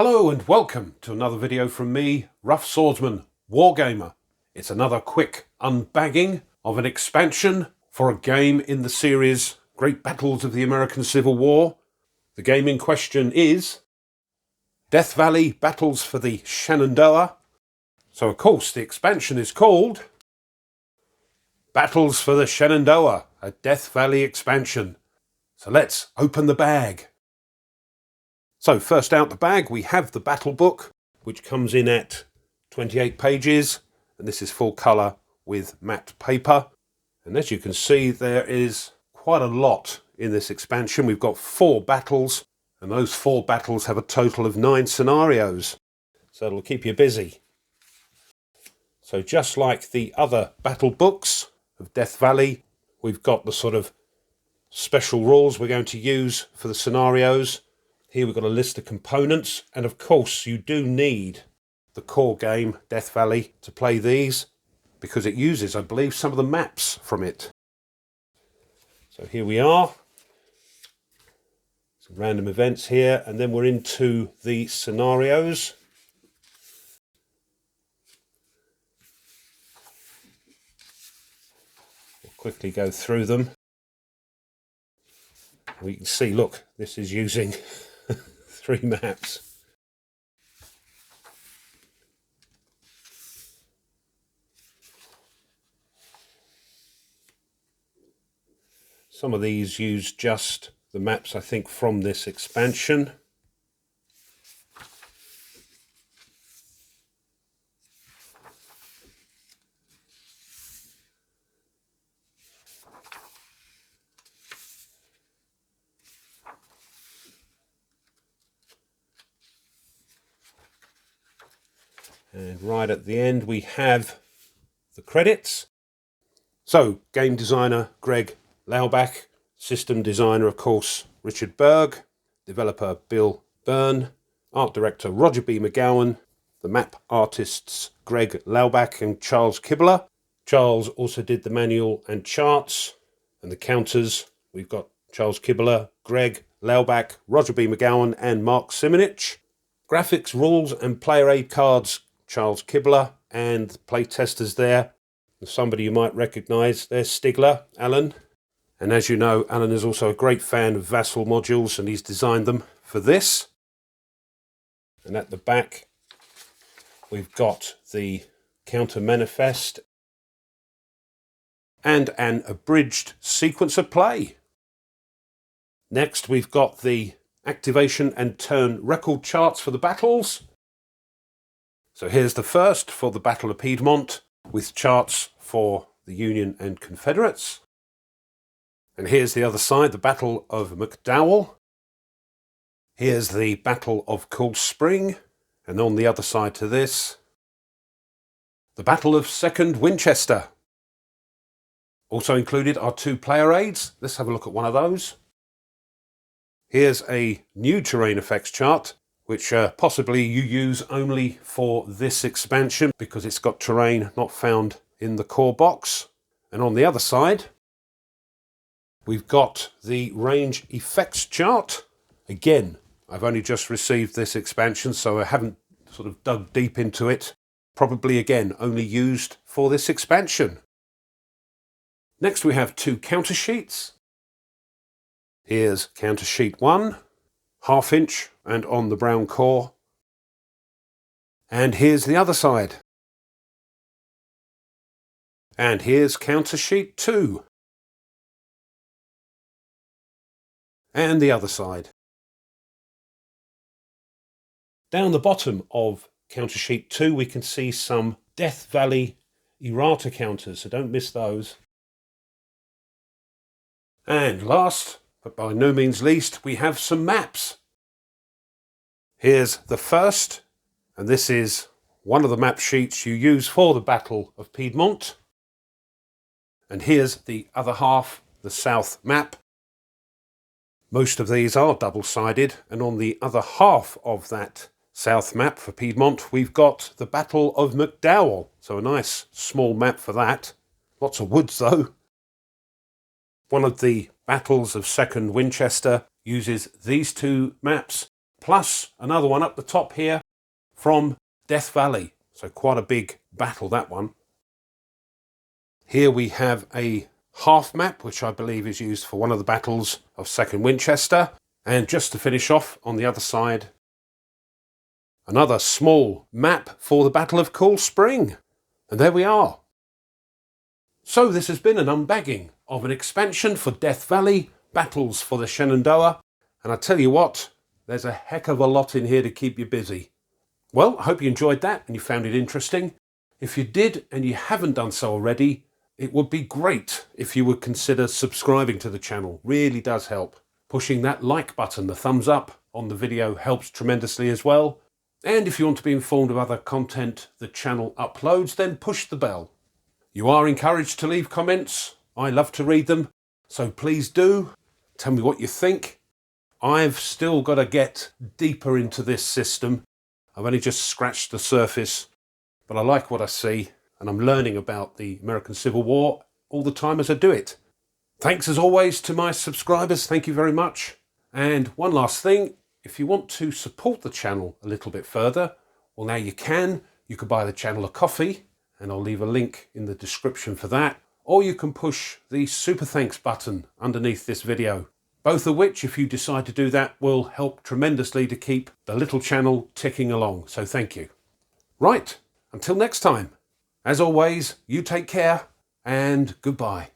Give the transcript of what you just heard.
Hello and welcome to another video from me, Rough Swordsman, Wargamer. It's another quick unbagging of an expansion for a game in the series Great Battles of the American Civil War. The game in question is Death Valley Battles for the Shenandoah. So of course the expansion is called Battles for the Shenandoah, a Death Valley expansion. So let's open the bag. So first out the bag we have the battle book, which comes in at 28 pages, and this is full colour with matte paper. And as you can see, there is quite a lot in this expansion. We've got 4 battles, and those 4 battles have a total of 9 scenarios. So it'll keep you busy. So just like the other battle books of Death Valley, we've got the sort of special rules we're going to use for the scenarios. Here we've got a list of components, and of course you do need the core game, Death Valley, to play these, because it uses, I believe, some of the maps from it. So here we are. Some random events here, and then we're into the scenarios. We'll quickly go through them. We can see, look, this is using 3 maps. Some of these use just the maps, I think, from this expansion. And right at the end we have the credits. So, game designer Greg Laubach, system designer of course Richard Berg, developer Bill Byrne, art director Roger B. McGowan, the map artists Greg Laubach and Charles Kibler. Charles also did the manual and charts, and the counters we've got Charles Kibler, Greg Laubach, Roger B. McGowan and Mark Simonich. Graphics, rules and player aid cards Charles Kibler, and playtesters there. Somebody you might recognise, there's Stigler, Alan. And as you know, Alan is also a great fan of Vassal modules, and he's designed them for this. And at the back, we've got the counter manifest and an abridged sequence of play. Next, we've got the activation and turn record charts for the battles. So here's the first for the Battle of Piedmont, with charts for the Union and Confederates. And here's the other side, the Battle of McDowell. Here's the Battle of Cold Spring. And on the other side to this, the Battle of 2nd Winchester. Also included are 2 player aids. Let's have a look at one of those. Here's a new terrain effects chart, which possibly you use only for this expansion because it's got terrain not found in the core box. And on the other side, we've got the range effects chart. Again, I've only just received this expansion, so I haven't sort of dug deep into it. Probably, again, only used for this expansion. Next, we have 2 counter sheets. Here's counter sheet 1. 1/2 inch and on the brown core. And here's the other side. And here's counter sheet 2. And the other side. Down the bottom of counter sheet 2 we can see some Death Valley errata counters, so don't miss those. And last, but by no means least, we have some maps. Here's the first, and this is one of the map sheets you use for the Battle of Piedmont. And here's the other half, the south map. Most of these are double-sided, and on the other half of that south map for Piedmont, we've got the Battle of McDowell. So a nice small map for that. Lots of woods though. One of the battles of 2nd Winchester uses these 2 maps, plus another one up the top here from Death Valley. So quite a big battle, that one. Here we have a half map, which I believe is used for one of the battles of 2nd Winchester. And just to finish off on the other side, another small map for the Battle of Cool Spring. And there we are. So this has been an unbagging of an expansion for Death Valley, battles for the Shenandoah. And I tell you what, there's a heck of a lot in here to keep you busy. Well, I hope you enjoyed that and you found it interesting. If you did and you haven't done so already, it would be great if you would consider subscribing to the channel. Really does help. Pushing that like button, the thumbs up on the video, helps tremendously as well. And if you want to be informed of other content the channel uploads, then push the bell. You are encouraged to leave comments. I love to read them, so please do. Tell me what you think. I've still got to get deeper into this system. I've only just scratched the surface, but I like what I see, and I'm learning about the American Civil War all the time as I do it. Thanks as always to my subscribers, thank you very much. And one last thing, if you want to support the channel a little bit further, well now you can. You could buy the channel a coffee, and I'll leave a link in the description for that. Or you can push the super thanks button underneath this video. Both of which, if you decide to do that, will help tremendously to keep the little channel ticking along. So thank you. Right, until next time. As always, you take care and goodbye.